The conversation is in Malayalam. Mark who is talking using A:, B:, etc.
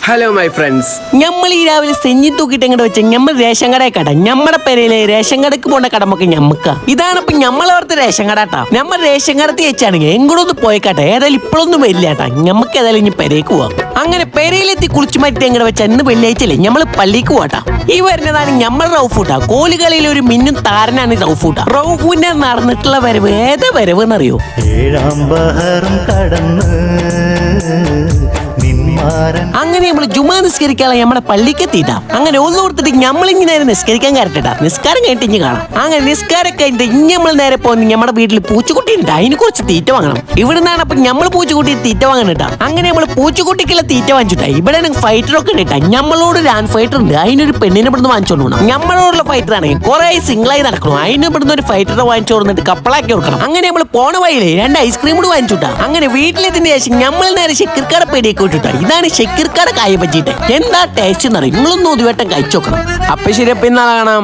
A: Hello my friends.
B: നമ്മൾ ഈ രാവിലെ സെഞ്ഞി തൂക്കിട്ട് എങ്ങോട്ട് വെച്ച നമ്മൾ റേഷൻ കടയെ കട നമ്മുടെ പേരയിലെ റേഷൻ കടക്ക് പോണ്ട കടമൊക്കെ ഞമ്മക്ക. ഇതാണ് ഇപ്പൊ നമ്മളവിടുത്തെ റേഷൻ കട കേട്ടാ. നമ്മൾ റേഷൻ കടത്തി വെച്ചാണെങ്കിൽ എങ്ങോട്ടൊന്ന് പോയിക്കാട്ടെ. ഏതായാലും ഇപ്പോഴൊന്നും വരില്ല കേട്ടാ. ഞമ്മക്ക് ഏതായാലും ഇനി പെരേക്ക് പോവാം. അങ്ങനെ പെരയിലെത്തി കുളിച്ചു മാറ്റി എങ്ങോട്ട് വെച്ചാൽ ഇന്ന് വെള്ളിയാഴ്ചല്ലേ നമ്മൾ പള്ളിക്ക് പോട്ടാ. ഈ വരുന്നതാണ് നമ്മൾ റൗഫൂട്ടാ. കോലുകളിൽ ഒരു മിന്നും താരനാണ് റൗഫൂട്ടാ. റൗഫൂന്റെ നടന്നിട്ടുള്ള വരവ് ഏതാ വരവ് എന്നറിയോ?
C: ഏഴാം ബഹറും കടന്ന്
B: അങ്ങനെ നമ്മൾ ജുമാ നിസ്കരിക്കാതെ നമ്മുടെ പള്ളിക്ക് എത്തിയിട്ടാ. അങ്ങനെ ഒന്ന് കൊടുത്തിട്ട് നമ്മളിങ്ങനെ നിസ്കരിക്കാൻ കയറട്ടാ. നിസ്കാരം കഴിഞ്ഞിട്ട് ഇഞ്ഞ് കാണാം. അങ്ങനെ നിസ്കാരം കഴിഞ്ഞിട്ട് ഇനി നമ്മൾ നേരെ പോകുന്ന നമ്മുടെ വീട്ടിൽ പൂച്ചക്കുട്ടി ഉണ്ട്. അതിന് കുറച്ച് തീറ്റ വാങ്ങണം. ഇവിടുന്നാണ് അപ്പൊ നമ്മൾ പൂച്ചക്കുട്ടി തീറ്റ വാങ്ങണട്ടാ. അങ്ങനെ നമ്മൾ പൂച്ചക്കുട്ടിക്കുള്ള തീറ്റ വാങ്ങിച്ചിട്ടാ. ഇവിടെ ഫൈറ്ററൊക്കെ ഉണ്ട്. നമ്മളോട് ഒരു ആൺ ഫൈറ്റർ ഉണ്ട്. അതിനൊരു പെണ്ണിനെ ഇവിടുന്ന് വാങ്ങിച്ചോണ്ട് പോകണം. നമ്മളോടുള്ള ഫൈറ്റർ ആണെങ്കിൽ കുറെ സിംഗിളായി നടക്കണം. അതിന് ഇവിടുന്ന് ഒരു ഫൈറ്ററെ വാങ്ങിച്ചു കൊടുത്തിട്ട് കപ്പളാക്കി കൊടുക്കണം. അങ്ങനെ നമ്മൾ പോണ വഴിയില്ലേ 2 ഐസ്ക്രീം കൂടി വാങ്ങിച്ചുട്ടാ. അങ്ങനെ വീട്ടിലെത്തിന്റെ ശേഷം നമ്മൾ നേരെ ഷെക്കിർക്കാടെ പേടിയൊക്കെ വിട്ടിട്ടാ. ഇതാണ് ഷെക്കിർക്കാടെ കായ പറ്റിയിട്ട്. എന്താ ടേസ്റ്റ് എന്നറിയും. നിങ്ങളൊന്നും ഒരു വട്ടം കഴിച്ചു നോക്കണം.
A: അപ്പൊ ശരി, അപ്പൊ ഇന്നാളെ കാണാം.